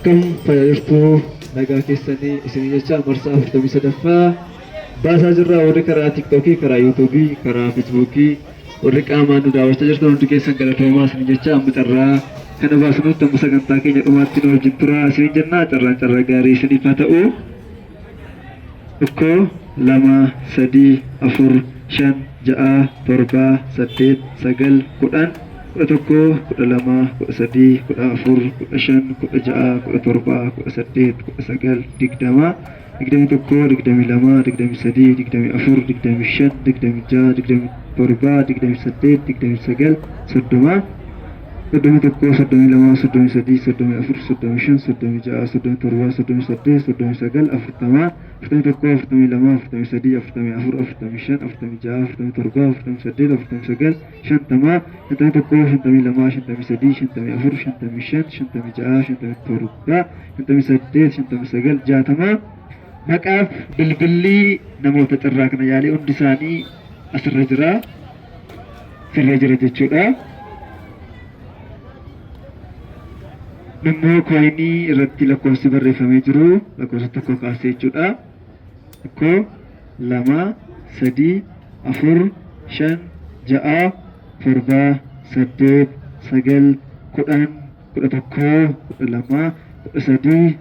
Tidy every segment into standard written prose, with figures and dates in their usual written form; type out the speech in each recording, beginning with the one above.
Akkam fayyadamtuu nagaa keessanii isin jecha marsaa 43ffaa baasaa jirra. Warri karaa TikTokii, karaa YouTubeii, karaa Facebookii warri qaamaan nu daawwachaa jirtan hundi keessan galatoomaa isin jecha amma carraa kana baasnutti amma sagantaa keenya dhumaatti nu wajjin tura isin jenna. Carraa gaarii isiniif haa ta'u. 1 2 3 4 5 6 7 8 9 10 11 12 13 14 15 16 17 18 19 20 21 22 23 24 25 26 27 28 29 30 31 32 33 34 35 36 37 38 39 40 41 42 43 44 45 46 47 48 49 50 51 52 53 54 55 56 57 60 maqaaf bilbilii namoota carraa kana yaalii hundi isaanii asirra jira jechuudha. Namni koinii irratti lakkoofsi barreeffamee jiru lakkoofsa tokko kaasee jechuudha. 1 2 3 4 5 6 7 8 9 10 11 12 13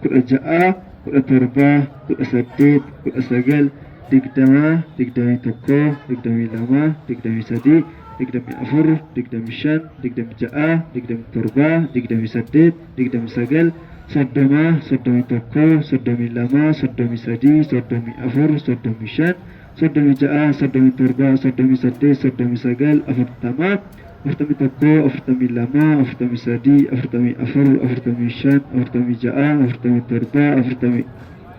14 15 16 17 18 19 20 21 22 23 24 25 26 27 28 29 30 31 32 33 34 35 36 37 38 39 40 41 42 43 44 45 46 47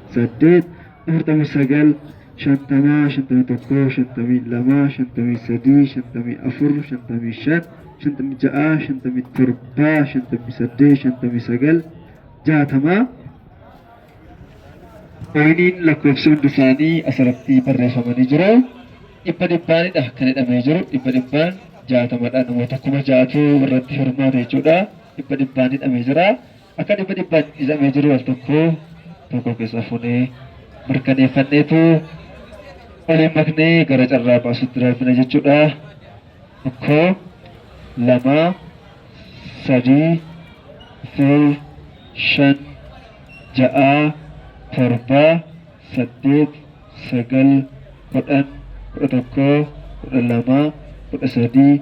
48 49 shantama 51 52 53 54 55 56 57 58 59 60 koiniin lakkoofsi hundi isaanii asirratti barreeffamanii jiru. Dhibba dhibbaanidha kan hidhamee jiru. Dhibba dhibbaan 60dha. Namoota 60 irratti hirmaata jechuudha. Dhibba dhibbaan hidhamee jira. Akka dhibba dhibbaan hidhamee jiru al tokko keessa fuunee mirkaneeffanneetu waliin maknee gara carraa baasutti darbina jechuudha. 1 2 3 4 5 6 7 8 9 10 11 12 13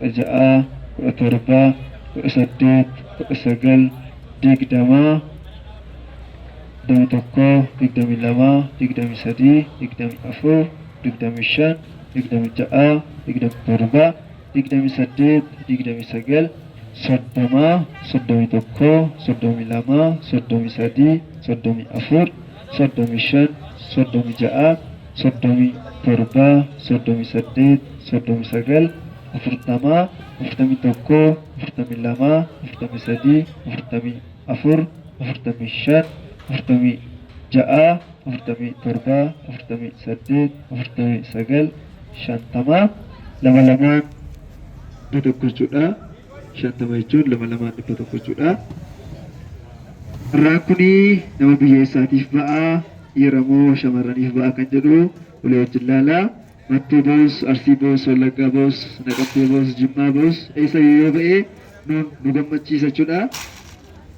14 15 16 17 18 19 20 21 22 23 24 25 26 27 28 29 30 31 32 33 34 35 36 37 38 39 40 41 42 43 44 45 46 47 48 49 50 lama tokko jechuudha. 50 jechuun lama tokko jechuudha. Irraa kuni nama biyyeessaatiif ba'a dhiiramoo shamarraniif ba'a kan jedhu walii wajjin ilaalaa. Mattuu boos, Arsii boos, Wallaggaa boos, Naqamtee boos, Jimmaa boos eessa yoo ba'e nu gammachiisa jechuudha.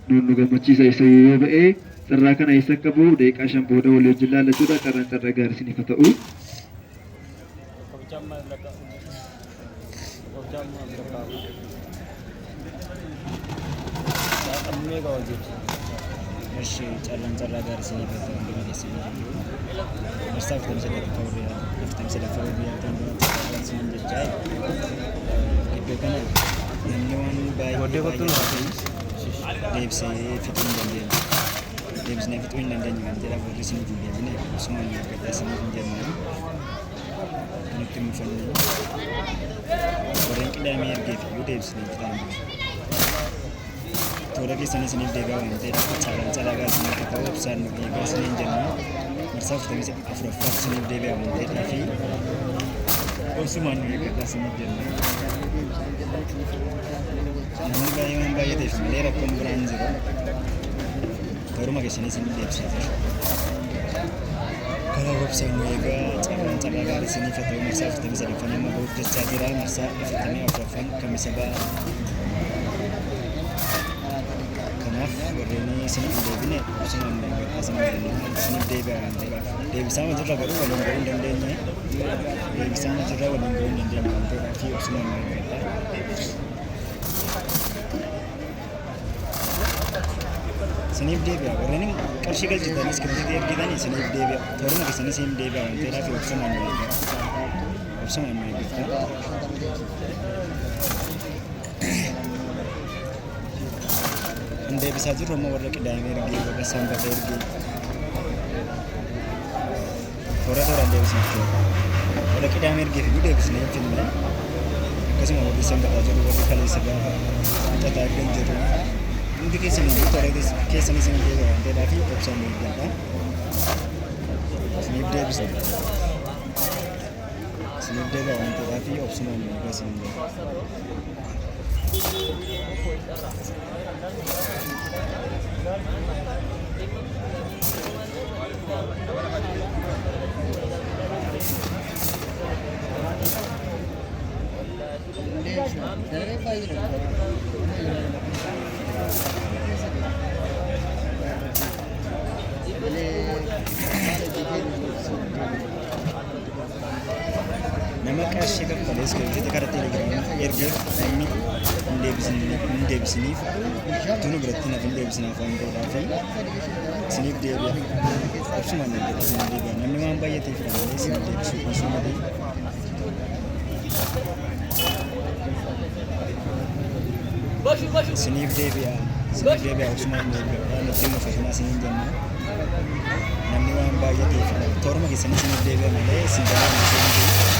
Nu gammachiisa eessa yoo ba'e carraa kana eessa qabu daqiiqaa 5 booda walii wajjin ilaala jechuudha. Carraa gaarii isiniif haa ta'u. Eshi carraa gaarii isiniif haa ta'u. Marsaa 43 jechaa iddoo kana namni waan baay'ee deebisee fixuu hin dandeenye. Deebisnee fixuu hin dandeenye waan ta'eef warri isin hin deebine osuma gaddaa isiniif hin jenne nutti mufannee warreen qidaamee ergeef iyyuu deebisnee fixaan toora keessan isiniif deebi'aa waan ta'eef carraa gaarii isiniif haa ta'u obsaan nu eegaa isin hin jenne marsaa 44 isiniif deebi'aa waan ta'eef osumaan nu eeggadhaa isiniif jenne. ta'eef malee rakkoon biraan jiru. Garuma keessanii isin deebisee jiru. Karaa website nu egaa carraan carraa gaarii isiniif haa ta'u marsaa 43 amma bahuuf jechaa jira. Marsaa 44 kamisa ba'a. Kanaaf warreen isiniif hin deebine osumaan isiniif deebi'aa waan ta'eef deebisaa jirra garuu waliin gahuu hin dandeenye. Deebisaa jirra waliin gahuu hin dandeenye waan ta'eef osumaan isiniif deebi'aa warreen qarshii galchitanis kirdiitii ergitanii isiniif deebi'aa tooruma keessanii isiniif deebi'aa waan ta'eef osumaan eeggata. Deebisaa jirru amma warra qidaamee ergee warra sanbata ergee tooraan deebisnee jiru. Warra qidaamee ergee fi deebisnee hin finne akkasuma warri sanbataa jiru warri kaleessa gaafa fixataa argan jiru. Hundi keessanii toora keessanii isin deebi'aa waan ta'eedhaa fi obsaan eeggadha. Isiniif deebisa. Isiniif deebi'aa waan ta'eedhaa fi obsumaan eeggaa isin deebi'a. Nama qarshii kaffalees keessatti karaa teelegiraamii ergeef namni hin deebisiniif tunu biratti naaf hin deebisinaaf waan ta'eedhaa fi isiniif deebi'a. Obsumaan eeggata isiniif deebi'a. Namni waan baay'ateef malee isiniif deebisuu dhiisuu malee. Isiniif deebi'a. Isiniif deebi'a obsumaan eeggata. Nutti immoo fayyuma isiniin jenna. Namni waan baay'ateef tooruma keessanii isiniif deebi'a malee isin garaan isiniif deebi'a.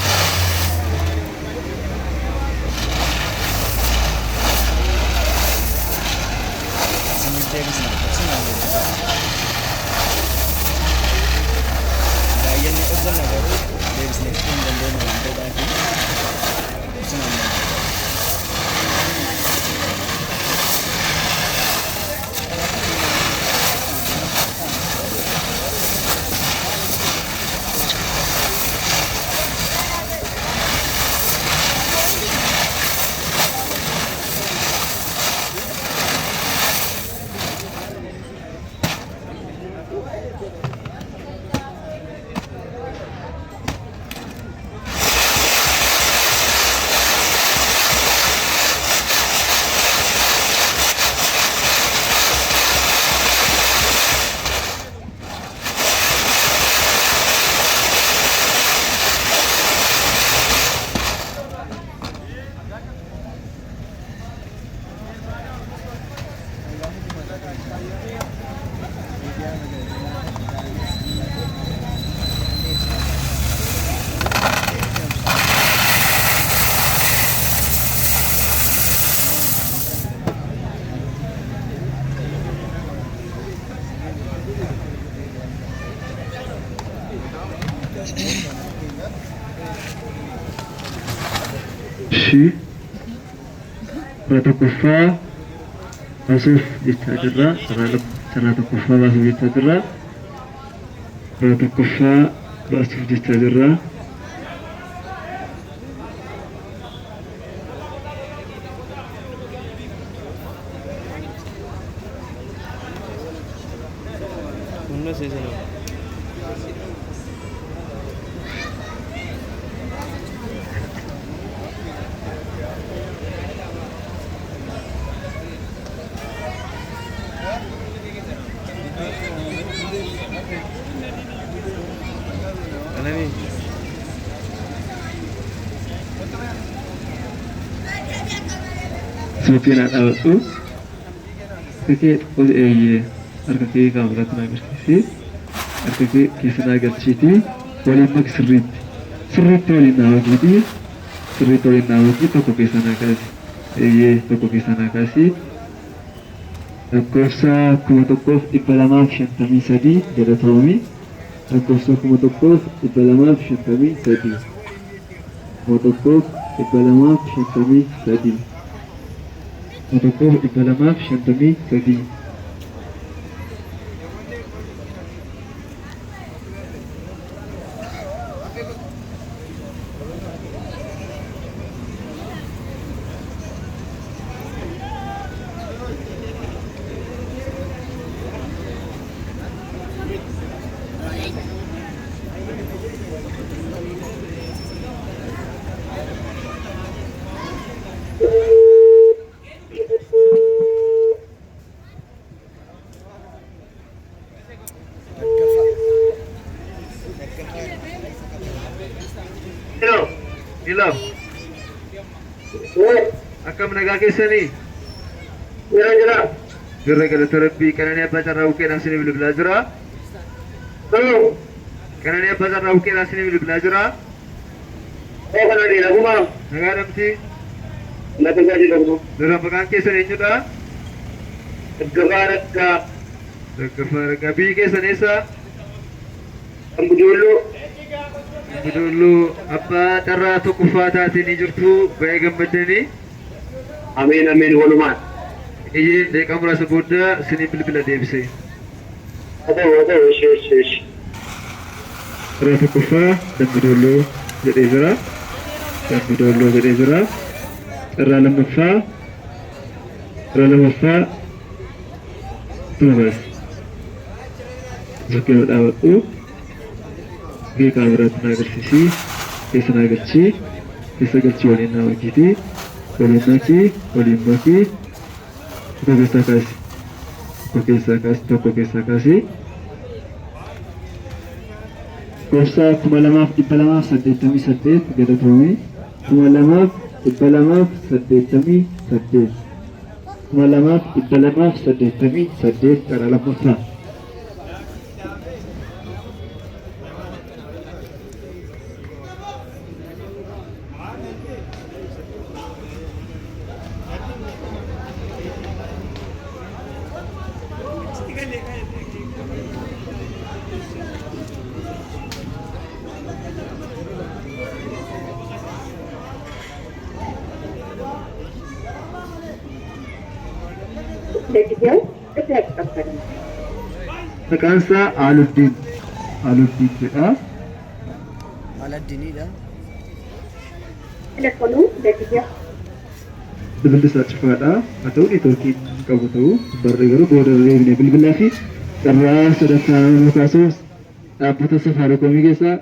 Baay'inni hojjanna garuu deebisnee hin dandeenye waan ta'eedhaa fi obsumaan Protokuffa masuk dicadera cara tukuffa masuk dicadera protokuffa masuk dicadera mana sih sana Supir anak itu, kita harga kiri kamera tenaga sisi, harga kiri kisah naga citi, wali mak serit wali nawa gitu, serit wali nawa gitu toko kisah naga sih, toko kisah naga sih, kosa kumatokov ibalamaf shantami sadi dari Tomi, kosa kumatokov ibalamaf shantami sadi, kumatokov ibalamaf shantami sadi. tokkoof 253. Hello. Akkam nagaa keessanii? Jira. Jirra galata Rabbii qananii abbaa carraa buqqeedhaan isinii bilbilaa jira. Qananii abbaa carraa buqqeedhaan isinii bilbilaa jira. Kana dheeraa kuma. Nagaa dhabdi. Lafa gadi dhabu. Dura maqaan keessan eenyudha? Daggafaa Raggaa. Daggafaa Raggaa. Biyyi keessan eessa? Ambujooloo. Ambujooloo abbaa carraa tokkoffaa taatanii jirtu baay'ee gammaddanii. Ameen walumaan. Iyyee deeqa muraasa booda isinii bilbila deebise. Haa ta'u ishee. Carraa tokkoffaa Dambidolloo jedhee jira. Dambidolloo jedhee jira. Carraa lammaffaa Tumas. Bakka dhaabadhu. Gee kaamiraatti na agarsiisi. Keessa na galchii. Keessa galchii waliin na makiiti. Waliin makii. Tokko keessaa kaasi. Gorsaa 2288 galatoomee 2288 2288 karaa lammaffaa. Maqaan isaa Aluddiin jedha. Aladdiinidha. Bilbilli isaa cufaadha. Haa ta'u neetwoorkiin qabu ta'u barree garuu booda deebinee bilbilaa fi carraa sadarkaa kaasuus dhaabbata Safaariikoomii keessaa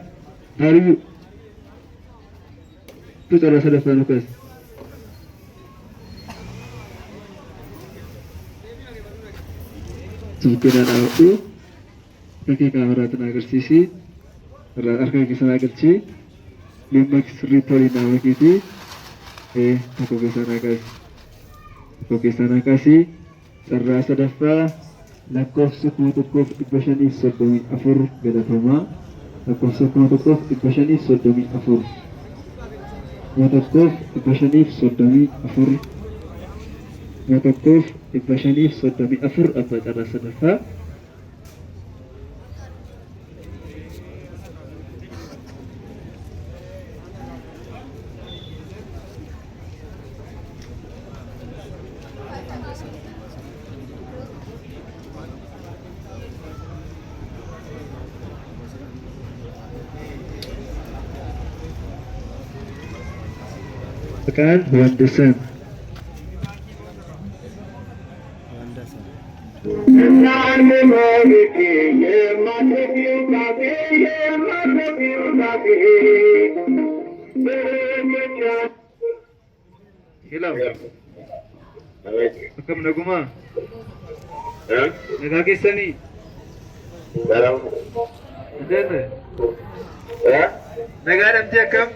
Haariyyuu carraa sadarkaa nu kaasa. Suuqinaa dhaabadhu. Fakkii kaameraatti na agarsiisi. Harka keessa na galchii. Dhimma sirriitti waliin nama keeti. Tokko keessa na kaasi. Carraa sadaffaa lakkoofsa 1534 galatooma. Lakkoofsa 1534. 1534. 1534 abbaa carraa sadaffaa. Maqaan Wandasan. Hilang. Akkam nagumaa? Nagaa keessanii? Adeeme? Nagaa dhabdee akkam?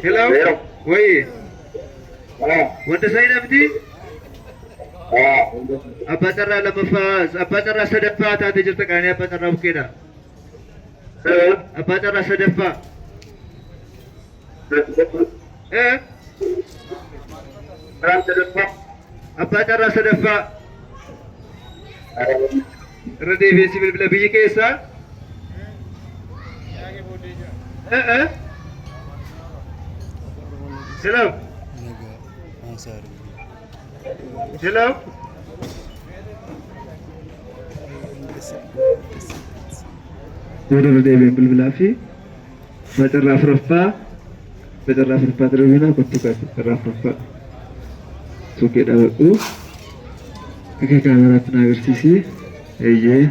Hello? Wayii? Wanta sa'i dhabdi? Abbaa carraa lammaffaa, abbaa carraa sadaffaa taatee jirta qaanii abbaa carraa bukkeedha. Abbaa carraa sadaffaa. Abbaa carraa sadaffaa. Irra deebi'eessi bilbila biyyi keessaa? Hello. Hello. Bodoh deebiin bilbilaa fi macarraa afuraffaa darbina kottu macarraa afuraffaa suuqee dhaabadhu akka kaameraatti na agarsiisi eeyyee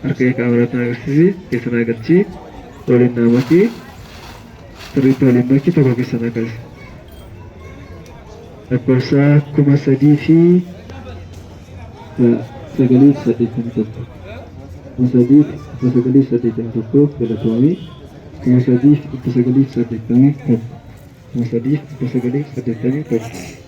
harka kaameraatti na agarsiisi keessa na agarsiisi waliin na maki sirriitti waliin maki tokko keessa na agarsiisi lakkoofsa 3,981 981 galatoomii 9,981 9,981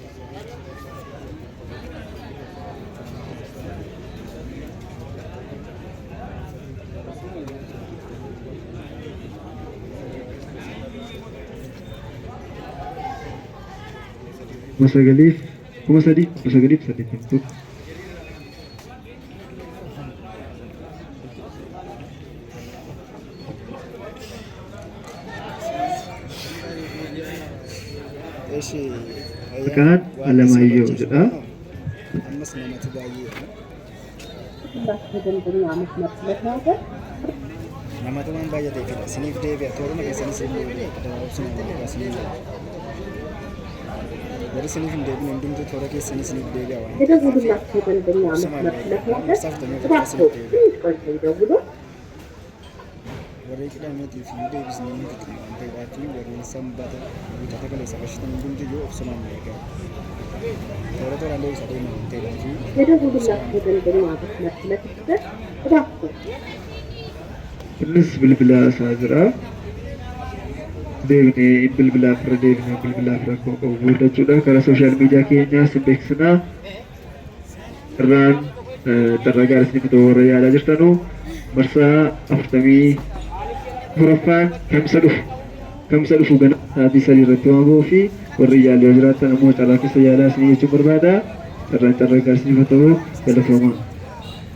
Sekarang Alamayo jedha. Nama teman banyak deh kita. Sini gede biar turun ke sini ada opsi ada sini. Dari sini gede mending tu थोड़ा के sini gede biar awak. Kita boleh lakukan dengan warri kidhamee fi deebisnee nuti ta'aatii warri sanbata guutaa kale sabashtan hundi yoo obsumaan eegaa toora tooraan deebisa deemaa ta'ee fi kita boleh lakukan dengan Innis bilbila isaa jira. Deebinee bilbila rakkoo qabu jechuudha. Karaa sooshaal miidiyaa keenyaa isin beeksisnaa. Irraan carraa gaarii isin fidoo warra yaadaa jirtanu marsaa 44ffaan kamsa dhufu gana sa'aatii 3 irratti waan ga'uu fi warri yaalii yoo jiraatan ammoo carraa keessa yaalaa isin jechuun barbaada. Carraa gaarii isin fidoo galatoomaa.